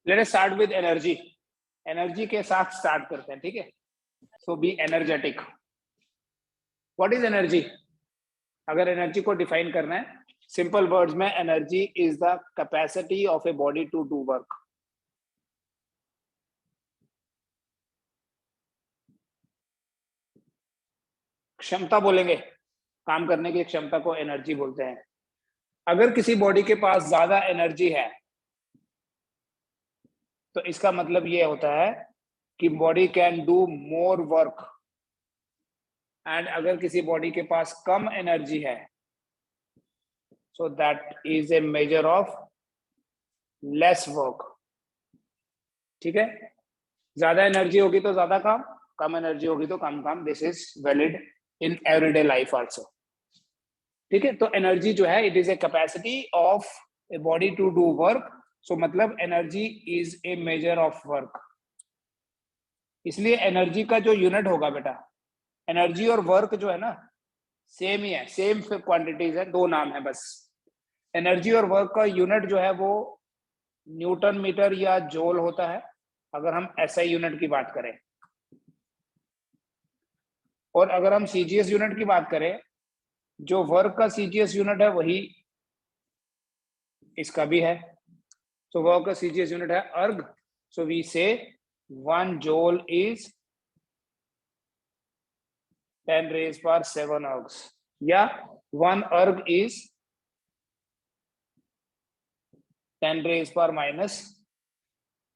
Late us start with energy. Energy के साथ start करते हैं, ठीक है। So be energetic. What is energy? अगर एनर्जी को डिफाइन करना है सिंपल वर्ड्स में, energy is the capacity of a body to do work. क्षमता बोलेंगे, काम करने की क्षमता को एनर्जी बोलते हैं। अगर किसी बॉडी के पास ज्यादा एनर्जी है तो इसका मतलब ये होता है कि body can do more work. And अगर किसी बॉडी के पास कम एनर्जी है so that is a measure of lace work. ठीक है, ज्यादा एनर्जी होगी तो ज्यादा काम, कम एनर्जी होगी तो कम काम। This is valid in everyday life also. ठीक है, तो एनर्जी जो है it is a capacity of a body to do work. So मतलब energy is a measure of work. इसलिए एनर्जी का जो यूनिट होगा बेटा, एनर्जी और वर्क जो है ना सेम ही है, सेम क्वांटिटीज है, दो नाम है बस। एनर्जी और वर्क का यूनिट जो है वो न्यूटन मीटर या जूल होता है अगर हम एसआई यूनिट की बात करें। और अगर हम सीजीएस यूनिट की बात करें, जो वर्क का सीजीएस यूनिट है वही इसका भी है। सो वर्क का सीजीएस यूनिट है अर्ग। सो वी से 1 joule is 10 raised power 7 ergs, या 1 erg is 10 raised power minus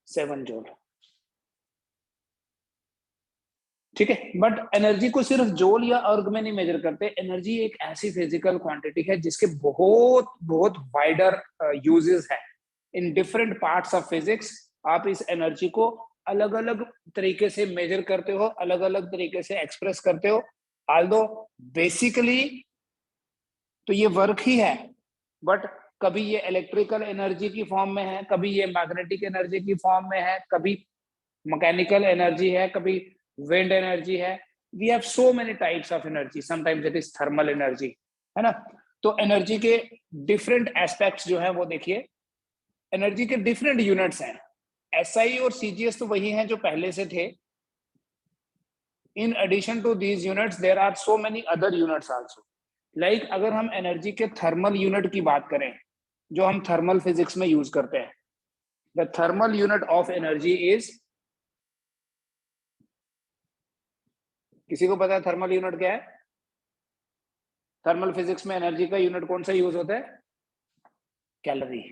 7 joule. ठीक है, बट एनर्जी को सिर्फ जूल या अर्ग में नहीं मेजर करते। एनर्जी एक ऐसी फिजिकल क्वांटिटी है जिसके बहुत बहुत वाइडर यूजेस है in different parts of physics. आप इस एनर्जी को अलग अलग तरीके से मेजर करते हो, अलग अलग तरीके से एक्सप्रेस करते हो। आल्दो बेसिकली तो ये वर्क ही है, बट कभी ये इलेक्ट्रिकल एनर्जी की फॉर्म में है, कभी ये मैग्नेटिक एनर्जी की फॉर्म में है, कभी मैकेनिकल एनर्जी है, कभी विंड एनर्जी है। We have so many types of energy, sometimes it is thermal energy, है ना। तो एनर्जी के डिफरेंट एस्पेक्ट्स जो है वो देखिए, एनर्जी के डिफरेंट यूनिट्स हैं। एसआई और सीजीएस तो वही हैं जो पहले से थे। In addition to these units there are so many other units also. Like अगर हम एनर्जी के थर्मल यूनिट की बात करें जो हम थर्मल फिजिक्स में यूज करते हैं, the thermal unit of energy is, किसी को पता है थर्मल यूनिट क्या है? थर्मल फिजिक्स में एनर्जी का यूनिट कौन सा यूज होता है? कैलोरी।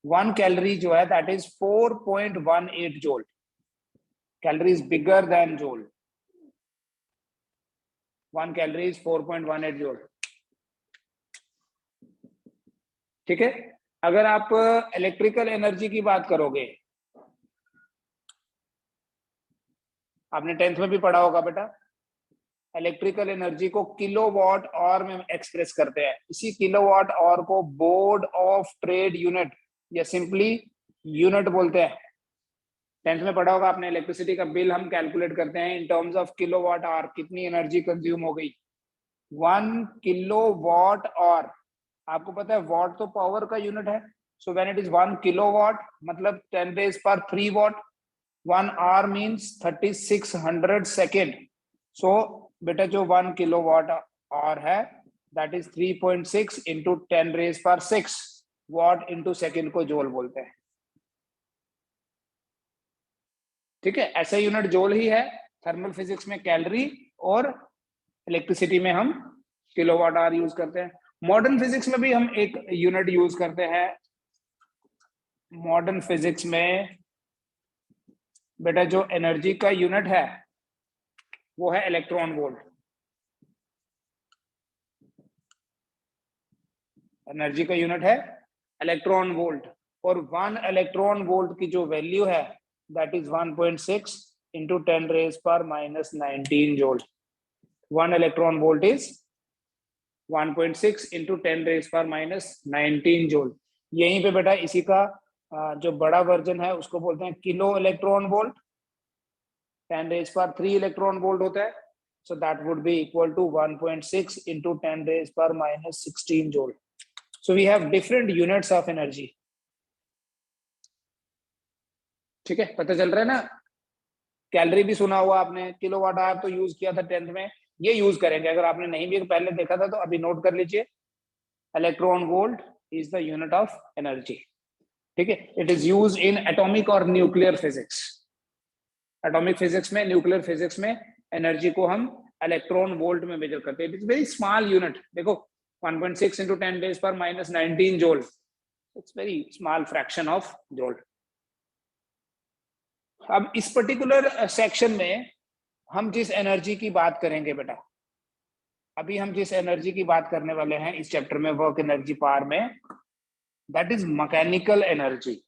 1 कैलोरी जो है that is 4.18 joule. Calorie is bigger than joule. 1 calorie is 4.18 joule. ठीक है, अगर आप इलेक्ट्रिकल एनर्जी की बात करोगे, आपने 10th में भी पढ़ा होगा बेटा, इलेक्ट्रिकल एनर्जी को किलोवाट आवर में एक्सप्रेस करते हैं। इसी किलोवाट आवर को बोर्ड ऑफ ट्रेड यूनिट या सिंपली यूनिट बोलते हैं। 10th में पढ़ा होगा आपने, इलेक्ट्रिसिटी का बिल हम कैलकुलेट करते हैं in terms of kilowatt hour, कितनी एनर्जी कंज्यूम हो गई। 1 किलोवाट आवर, आपको पता है वॉट तो पावर का यूनिट है। So when it is 1 kilowatt मतलब 10 raised power 3 watt। 1 hour means 3600 second. सो बेटा जो 1 किलोवाट आवर है that is 3.6 into 10 raised power 6 what into second को जूल बोलते हैं। ठीक है, ऐसा यूनिट जूल ही है। थर्मल फिजिक्स में कैलोरी और इलेक्ट्रिसिटी में हम किलोवाट आवर यूज करते हैं। मॉडर्न फिजिक्स में भी हम एक यूनिट यूज करते हैं। मॉडर्न फिजिक्स में बेटा जो एनर्जी का यूनिट है वो है इलेक्ट्रॉन वोल्ट। एनर्जी का यूनिट है इलेक्ट्रॉन वोल्ट, और 1 इलेक्ट्रॉन वोल्ट की जो वैल्यू है that is 1.6 into 10 raised power minus 19 joule. 1 electron volt is 1.6 into 10 raised power minus 19 joule. यहीं पे बेटा इसी का जो बड़ा वर्जन है उसको बोलते हैं kilo electron volt. 10 raised power 3 electron volt होता है, so that would be equal to 1.6 into 10 raised power minus 16 joule. So we have different units of energy. ठीक है, पता चल रहा है ना। कैलोरी भी सुना हुआ आपने, किलोवाट आवर तो यूज किया था 10th में, ये यूज करेंगे। अगर आपने नहीं भी पहले देखा था तो अभी नोट कर लीजिए। Electron volt is the unit of energy. ठीक है, it is use in atomic और न्यूक्लियर फिजिक्स। एटॉमिक फिजिक्स में, न्यूक्लियर फिजिक्स में एनर्जी को हम इलेक्ट्रॉन वोल्ट में मेजर करते हैं। It is very small unit. देखो 1.6 into 10 raised power minus 19 joule, it's very small fraction of जोल। अब इस पर्टिकुलर सेक्शन में हम जिस एनर्जी की बात करेंगे बेटा, अभी हम जिस एनर्जी की बात करने वाले हैं इस चैप्टर में, वर्क एनर्जी पावर में, that is mechanical energy.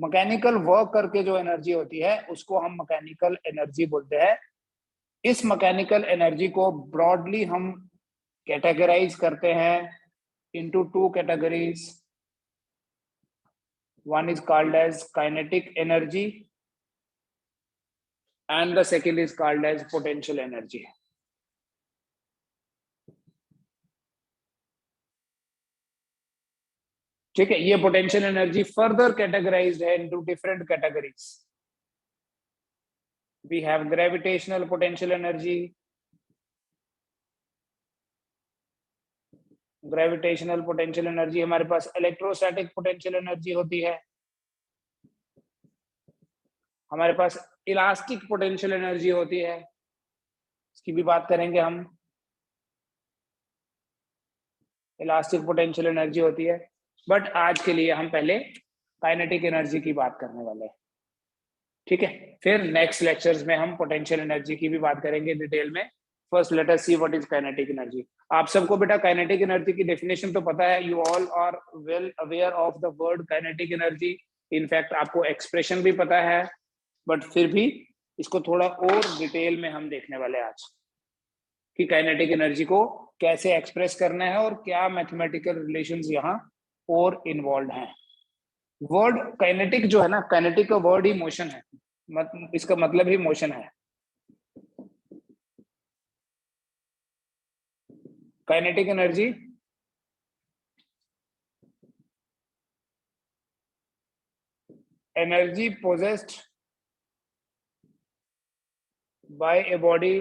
Mechanical work करके जो एनर्जी होती है उसको हम मैकेनिकल एनर्जी बोलते हैं। इस मैकेनिकल एनर्जी को ब्रॉडली हम कैटेगराइज करते हैं into two categories. One is called as kinetic energy and the second is called as potential energy. ठीक है, ये पोटेंशियल एनर्जी फर्दर कैटेगराइज्ड है into different categories. We have gravitational potential energy. Gravitational potential energy, हमारे पास electrostatic potential energy होती है, हमारे पास elastic potential energy होती है, इसकी भी बात करेंगे हम। इलास्टिक पोटेंशियल एनर्जी होती है, बट आज के लिए हम पहले काइनेटिक एनर्जी की बात करने वाले हैं। ठीक है, फिर नेक्स्ट लेक्चर्स में हम पोटेंशियल एनर्जी की भी बात करेंगे डिटेल में। First let us see what is kinetic energy. आप सबको बेटा काइनेटिक एनर्जी की डेफिनेशन तो पता है, you all are well aware of the word kinetic energy. In fact आपको एक्सप्रेशन भी पता है, बट फिर भी इसको थोड़ा और डिटेल में हम देखने वाले आज कि काइनेटिक एनर्जी को कैसे एक्सप्रेस करना है और क्या मैथमेटिकल रिलेशंस यहाँ और इन्वॉल्व हैं। वर्ड काइनेटिक जो है ना, काइनेटिक का वर्ड ही मोशन है, इसका मतलब ही मोशन है। Kinetic energy energy possessed by a body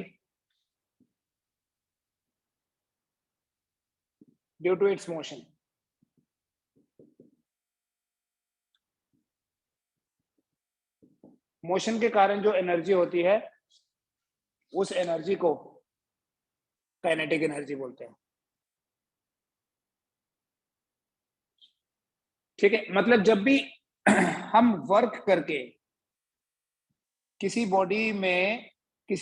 due to its motion. Motion के कारण जो एनर्जी होती है उस एनर्जी को काइनेटिक एनर्जी बोलते हैं। ठीक है, मतलब जब भी हम वर्क करके किसी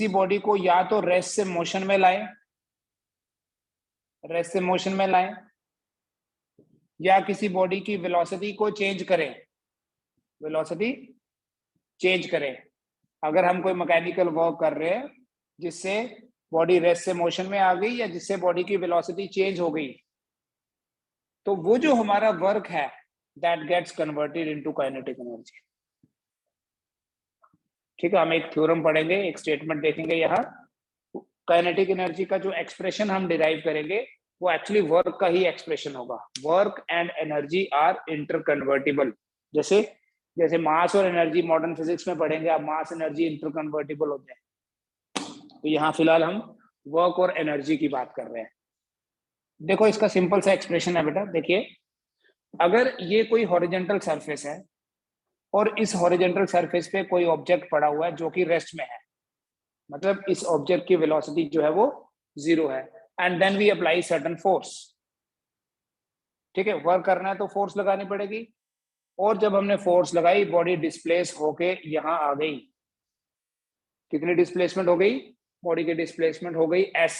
बॉडी को या तो रेस्ट से मोशन में लाएं, या किसी बॉडी की वेलोसिटी को चेंज करें, अगर हम कोई मैकेनिकल वर्क कर रहे हैं जिससे बॉडी रेस्ट से मोशन में आ गई या जिससे बॉडी की वेलोसिटी चेंज हो गई, तो वो जो हमारा वर्क है that gets converted into kinetic energy. ठीक है, हम एक थ्योरम पढ़ेंगे, एक स्टेटमेंट देखेंगे यहाँ। काइनेटिक एनर्जी का जो एक्सप्रेशन हम डिराइव करेंगे वो एक्चुअली वर्क का ही एक्सप्रेशन होगा। Work and energy are interconvertible. जैसे मास और एनर्जी मॉडर्न फिजिक्स में पढ़ेंगे आप, मास एनर्जी इंटरकन्वर्टिबल होते हैं। तो यहाँ फिलहाल हम वर्क और एनर्जी की बात कर रहे हैं। देखो इसका सिंपल सा एक्सप्रेशन है बेटा, देखिए अगर ये कोई हॉरिजॉन्टल सरफेस है और इस हॉरिजॉन्टल सरफेस पे कोई ऑब्जेक्ट पड़ा हुआ है जो कि रेस्ट में है, मतलब इस ऑब्जेक्ट की वेलोसिटी जो है वो 0 है, and then we apply certain force. ठीक है, वर्क करना है तो फोर्स लगानी पड़ेगी, और जब हमने फोर्स लगाई बॉडी डिस्प्लेस होके यहाँ आ गई। कितनी डिस्प्लेसमेंट हो गई? बॉडी की डिस्प्लेसमेंट हो गई s।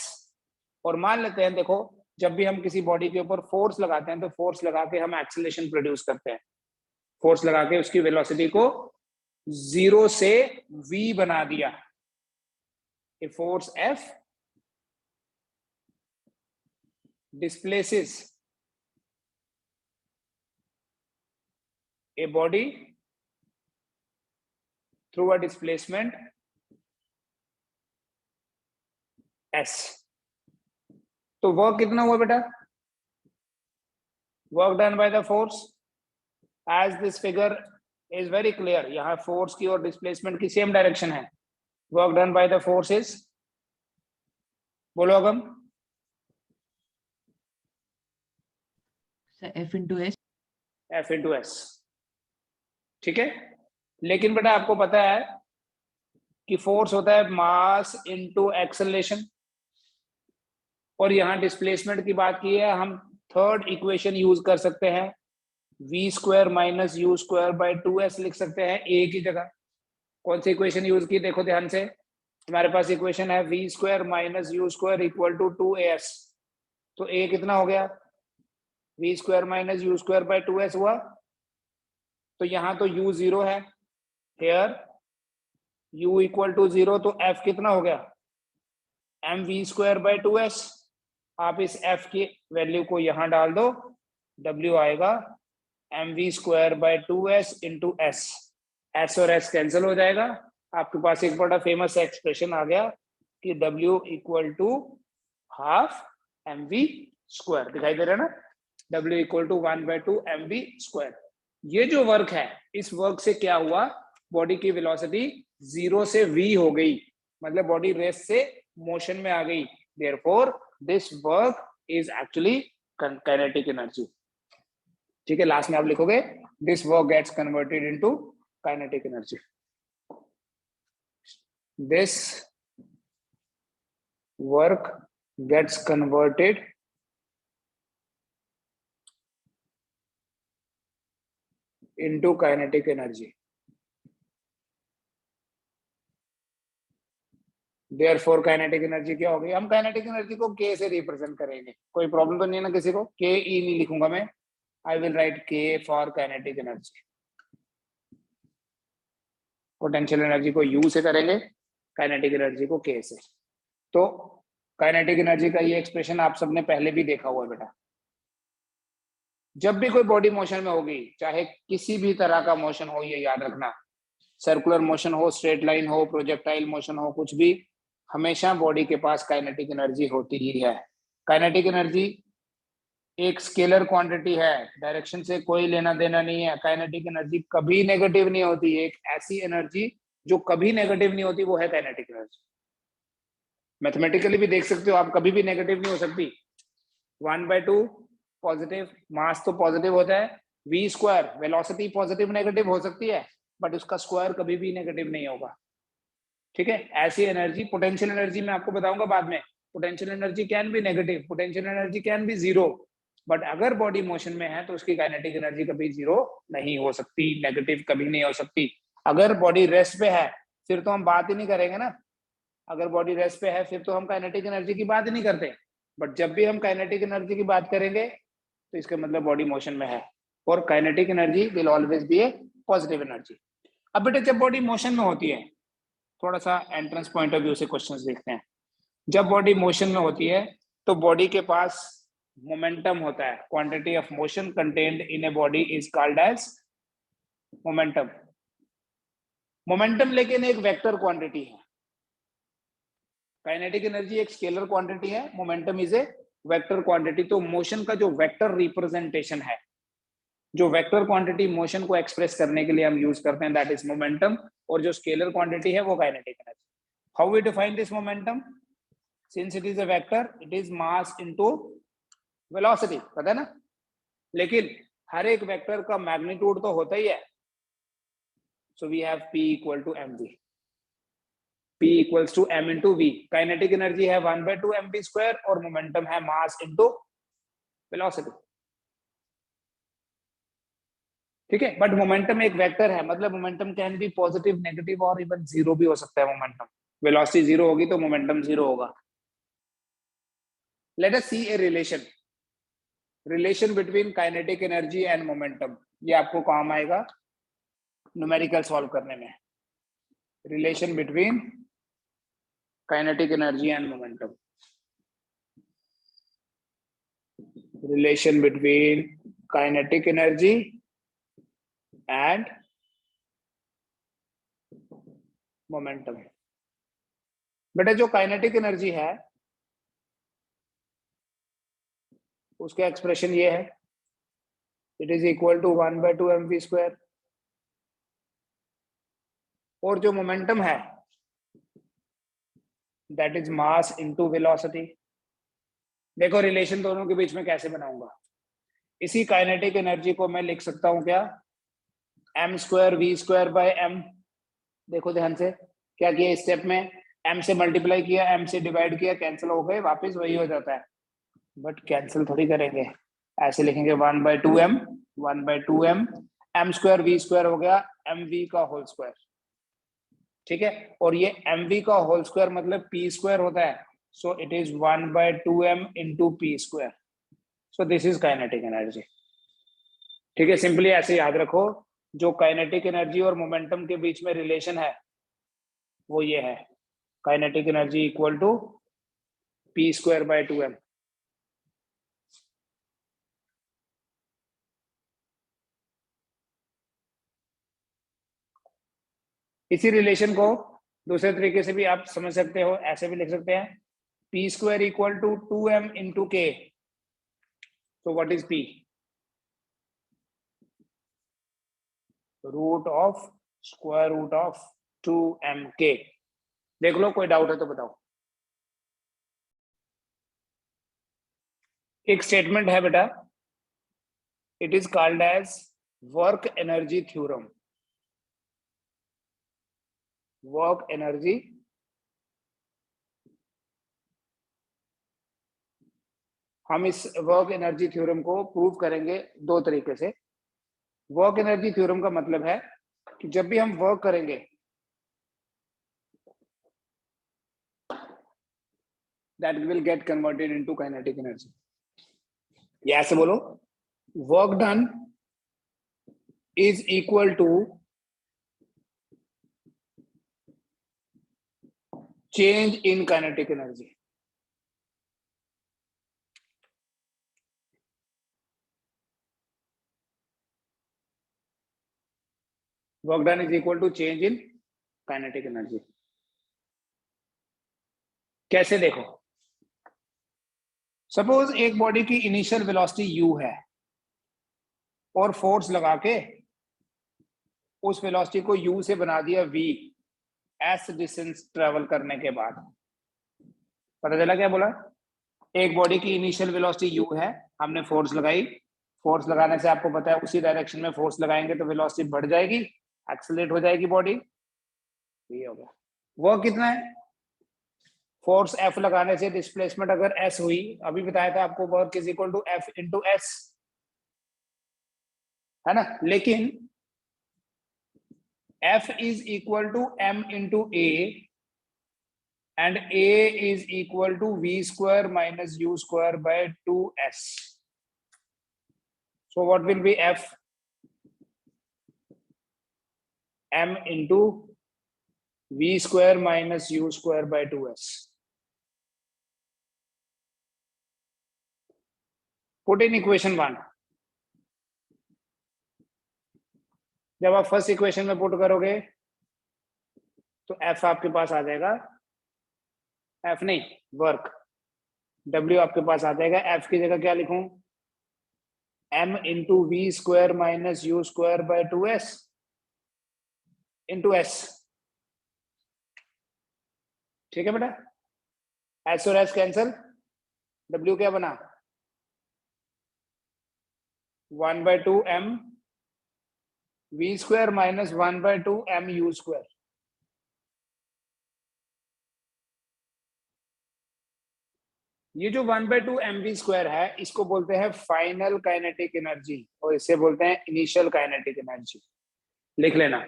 और मान लेते हैं, देखो जब भी हम किसी बॉडी के ऊपर फोर्स लगाते हैं तो फोर्स लगा के हम एक्सीलरेशन प्रोड्यूस करते हैं। फोर्स लगा के उसकी वेलोसिटी को 0 से v बना दिया। A force F displaces a body through a displacement S। तो वर्क कितना हुआ बेटा? Work done by the force, as this figure is very clear, यहाँ फोर्स की और डिस्प्लेसमेंट की सेम डायरेक्शन है। Work done by the force is, बोलो Agam, F into S. F into S. ठीक है, लेकिन बेटा आपको पता है कि फोर्स होता है मास इंटू एक्सेलरेशन, और यहाँ डिस्प्लेसमेंट की बात की है, हम थर्ड इक्वेशन यूज कर सकते हैं, v square minus u square by 2s लिख सकते हैं a की जगह। कौन सी इक्वेशन यूज की, देखो ध्यान से, हमारे पास इक्वेशन है v square minus u square equal to 2as, तो a कितना हो गया, v square minus u square by 2s हुआ, तो यहाँ तो u 0 है, हेयर u इक्वल टू 0, तो f कितना हो गया, mv स्क्वायर बाय 2s। आप इस f की वैल्यू को यहाँ डाल दो, w आएगा mv square by 2s into s, s और s कैंसिल हो जाएगा, आपके पास एक बड़ा फेमस एक्सप्रेशन आ गया कि w equal to half mv square, दिखाई दे रहा है ना, w equal to 1/2 mv square. ये जो वर्क है, इस वर्क से क्या हुआ, बॉडी की वेलोसिटी 0 से v हो गई, मतलब बॉडी रेस्ट से मोशन में आ गई, therefore this work is actually kinetic energy. ठीक है, लास्ट में आप लिखोगे this work gets converted into kinetic energy, this work gets converted into kinetic energy, therefore kinetic energy क्या होगी, हम काइनेटिक एनर्जी को के से रिप्रेजेंट करेंगे, कोई प्रॉब्लम तो नहीं है ना किसी को, के ई नहीं लिखूंगा मैं, आई विल राइट के for kinetic energy. Potential energy को यू से करेंगे, काइनेटिक एनर्जी को के से। तो काइनेटिक एनर्जी का ये एक्सप्रेशन आप सबने पहले भी देखा हुआ बेटा, जब भी कोई बॉडी मोशन में होगी, चाहे किसी भी तरह का मोशन हो, ये याद रखना, सर्कुलर मोशन हो, स्ट्रेट लाइन हो, प्रोजेक्टाइल मोशन हो, कुछ भी, हमेशा बॉडी के पास काइनेटिक एनर्जी होती ही है। काइनेटिक एनर्जी एक स्केलर क्वांटिटी है, डायरेक्शन से कोई लेना देना नहीं है। काइनेटिक एनर्जी कभी नेगेटिव नहीं होती, एक ऐसी एनर्जी जो कभी नेगेटिव नहीं होती वो है काइनेटिक एनर्जी। मैथमेटिकली भी देख सकते हो आप, कभी भी नेगेटिव नहीं हो सकती। 1/2 पॉजिटिव, मास तो पॉजिटिव होता है, v square velocity positive negative हो सकती है, बट उसका स्क्वायर कभी भी नेगेटिव नहीं होगा। ठीक है, ऐसी एनर्जी, पोटेंशियल एनर्जी मैं आपको बताऊंगा बाद में, potential energy can be negative, potential energy can be zero, but अगर बॉडी मोशन में है तो उसकी काइनेटिक एनर्जी कभी जीरो नहीं हो सकती, नेगेटिव कभी नहीं हो सकती। अगर बॉडी रेस्ट पे है फिर तो हम बात ही नहीं करेंगे ना, अगर बॉडी रेस्ट पे है फिर तो हम काइनेटिक एनर्जी की बात ही नहीं करते, बट जब भी हम काइनेटिक एनर्जी की बात करेंगे तो इसका मतलब बॉडी मोशन में है, और kinetic energy will always be A positive energy. अब बेटा जब बॉडी मोशन में होती है, थोड़ा सा एंट्रेंस पॉइंट ऑफ व्यू से क्वेश्चंस देखते हैं, जब बॉडी मोशन में होती है तो बॉडी के पास मोमेंटम होता है, quantity of motion contained in a body is called as momentum. Momentum लेकिन एक वेक्टर क्वांटिटी है, काइनेटिक एनर्जी एक स्केलर क्वांटिटी है, momentum is a vector quantity. तो मोशन का जो वेक्टर रिप्रेजेंटेशन है, जो वेक्टर क्वांटिटी मोशन को एक्सप्रेस करने के लिए हम यूज करते हैं, दैट इज मोमेंटम, और जो स्केलर क्वांटिटी है वो kinetic energy. How we define this momentum, since it is a vector, it is mass into velocity, पता है ना, लेकिन हर एक वेक्टर का मैग्नीट्यूड तो होता ही है, so we have p equal to mv, p equals to m into v। Kinetic energy है 1/2 mv स्क्वायर और मोमेंटम है मास इंटू वेलोसिटी। ठीक है, बट मोमेंटम एक वेक्टर है, मतलब momentum can be positive, negative और इवन जीरो भी हो सकता है मोमेंटम। वेलोसिटी जीरो होगी तो मोमेंटम जीरो होगा। Let us see a relation between kinetic energy and momentum, ये आपको काम आएगा न्यूमेरिकल सॉल्व करने में। Relation between kinetic energy and momentum, relation between kinetic energy and momentum. बेटा जो काइनेटिक एनर्जी है उसका एक्सप्रेशन ये है, it is equal to 1/2 mv²। और जो मोमेंटम है that is mass into velocity. देखो रिलेशन दोनों के बीच में कैसे बनाऊंगा, इसी काइनेटिक एनर्जी को मैं लिख सकता हूं क्या, m²v²/m। देखो ध्यान से, क्या किया इस स्टेप में, m से मल्टीप्लाई किया, m से डिवाइड किया, कैंसिल हो गए, वापस वही हो जाता है। बट कैंसिल थोड़ी करेंगे, ऐसे लिखेंगे 1/2m, 1/2m, m²v² हो गया mv का होल स्क्वायर। ठीक है, और ये mv का होल स्क्वायर मतलब p² होता है, so it is 1/2m into p²। So this is kinetic energy. ठीक है, सिंपली ऐसे याद रखो, जो काइनेटिक एनर्जी और मोमेंटम के बीच में रिलेशन है वो ये है, kinetic energy equal to p²/2m। इसी रिलेशन को दूसरे तरीके से भी आप समझ सकते हो, ऐसे भी लिख सकते हैं, p² equal to 2m into k। तो what is p, root of square root of 2mk। देख लो, कोई डाउट है तो बताओ। एक स्टेटमेंट है बेटा, it is called as work energy theorem. Work energy, हम इस वर्क एनर्जी थ्योरम को प्रूव करेंगे दो तरीके से। वर्क एनर्जी थ्योरम का मतलब है कि जब भी हम वर्क करेंगे that will get converted into kinetic energy. या ऐसे बोलो, work done is equal to change in kinetic energy. Work done is equal to change in kinetic energy. कैसे देखो, सपोज एक बॉडी की इनिशियल वेलोसिटी u है और फोर्स लगा के उस वेलोसिटी को u से बना दिया v s डिस्टेंस ट्रेवल करने के बाद। पता चला क्या बोला, एक बॉडी की इनिशियल वेलोसिटी u है, हमने फोर्स लगाई, फोर्स लगाने से आपको पता है उसी डायरेक्शन में फोर्स लगाएंगे तो वेलोसिटी बढ़ जाएगी, एक्सेलरेट हो जाएगी बॉडी। ये हो गया। वो कितना है, फोर्स F लगाने से डिस्प्लेसमेंट अगर S हुई, अभी बताया था आपको, work is equal to F into S, है ना। लेकिन F is equal to M into A and A is equal to v² minus u² by 2s। So what will be F, M into v² minus u² by 2s। Put in equation 1। जब आप first equation में put करोगे तो F आपके पास आ जाएगा, F नहीं work, W आपके पास आ जाएगा। F की जगह क्या लिखूं, M into v² minus u² by 2s into S। ठीक है बेटा, S और S कैंसल, W क्या बना, 1/2m v² minus 1/2m u²। ये जो 1/2m v² है इसको बोलते हैं फाइनल काइनेटिक एनर्जी और इसे बोलते हैं इनिशियल काइनेटिक एनर्जी। लिख लेना।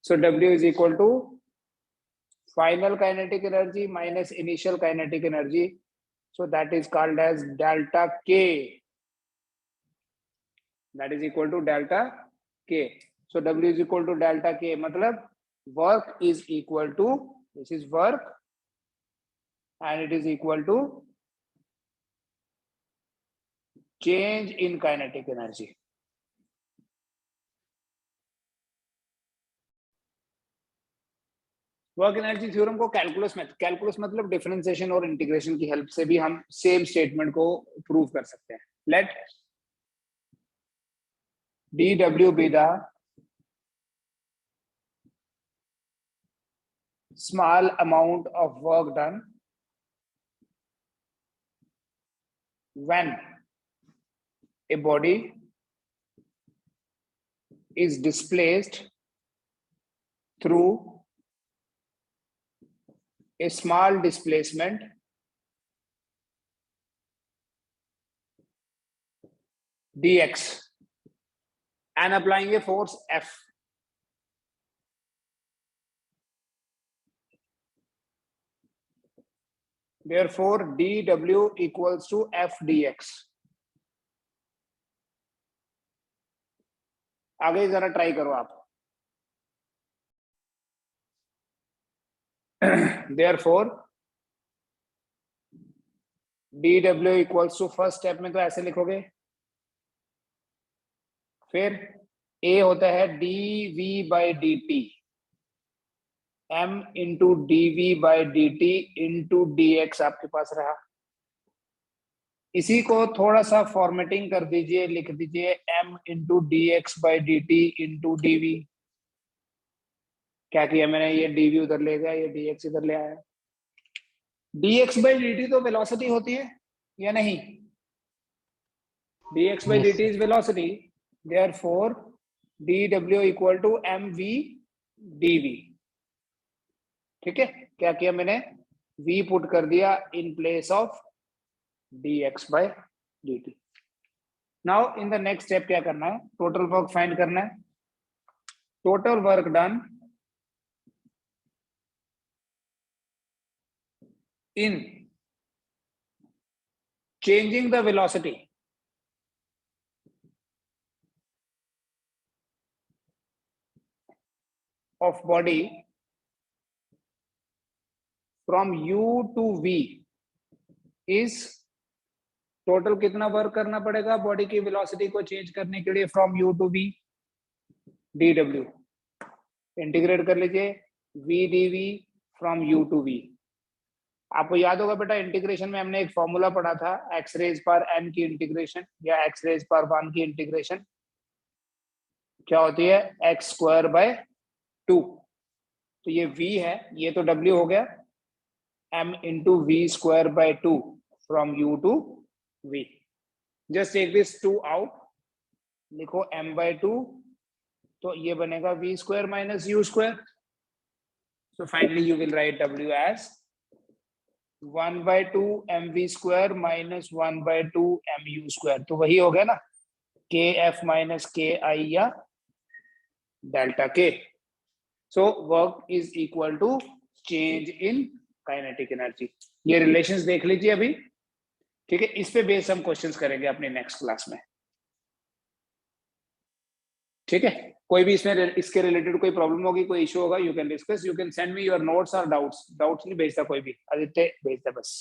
So W is equal to final kinetic energy minus initial kinetic energy, so that is called as delta K, that is equal to delta K। so W is equal to delta K, मतलब work is equal to, this is work and it is equal to change in kinetic energy। Work energy theorem को calculus में, calculus मतलब differentiation और integration की help से भी हम same statement को प्रूव कर सकते हैं। Let dw be the small amount of work done when a body is displaced through a small displacement dx and applying a force F. Therefore, dw equals to F dx. आगे जरा try करो आप. Therefore, dw equals to first step में तो ऐसे लिखोगे, फिर a होता है dv by dt, m into dv by dt into dx आपके पास रहा. इसी को थोड़ा सा फॉर्मेटिंग कर दीजिए, लिख दीजिए m into dx by dt into dv. क्या किया मैंने, ये dv उधर ले गया, ये dx इधर ले आया. dx by dt तो वेलोसिटी होती है या नहीं? dx by dt is velocity. Therefore, dw equal to mv dv. ठीक है, क्या किया मैंने, v पुट कर दिया in place of dx by dt. Now in the next step क्या करना है, टोटल वर्क फाइंड करना है. Total work done in changing the velocity of body from u to v is total कितना work करना पड़ेगा बॉडी की velocity को चेंज करने के लिए from u to v, dw. Integrate कर लीजिए v dv from u to v. आपको याद होगा बेटा, इंटीग्रेशन में हमने एक फॉर्मूला पढ़ा था, एक्स रेज पर n की इंटीग्रेशन या एक्स रेज पर 1 की इंटीग्रेशन क्या होती है, एक्स स्क्वायर बाय 2. तो ये v है, ये तो w हो गया, m into v square by 2 from u to v. Just take this 2 out, लिखो m बाय 2, तो ये बनेगा v square minus u square. So finally you will write w as 1 by 2 mv square minus 1 by 2 mu square. तो वही हो गया ना, kf minus ki या delta k. So work is equal to change in kinetic energy. ये relations देख लीजिए अभी, ठीक है. इस पे बेस हम क्वेश्चंस करेंगे अपने नेक्स्ट क्लास में, ठीक है. कोई भी इसमें इसके रिलेटेड कोई प्रॉब्लम होगी, कोई इशू होगा, you can discuss, you can send me your notes और डाउट्स. डाउट्स नहीं भेजता कोई भी, आदित्य भेजता बस.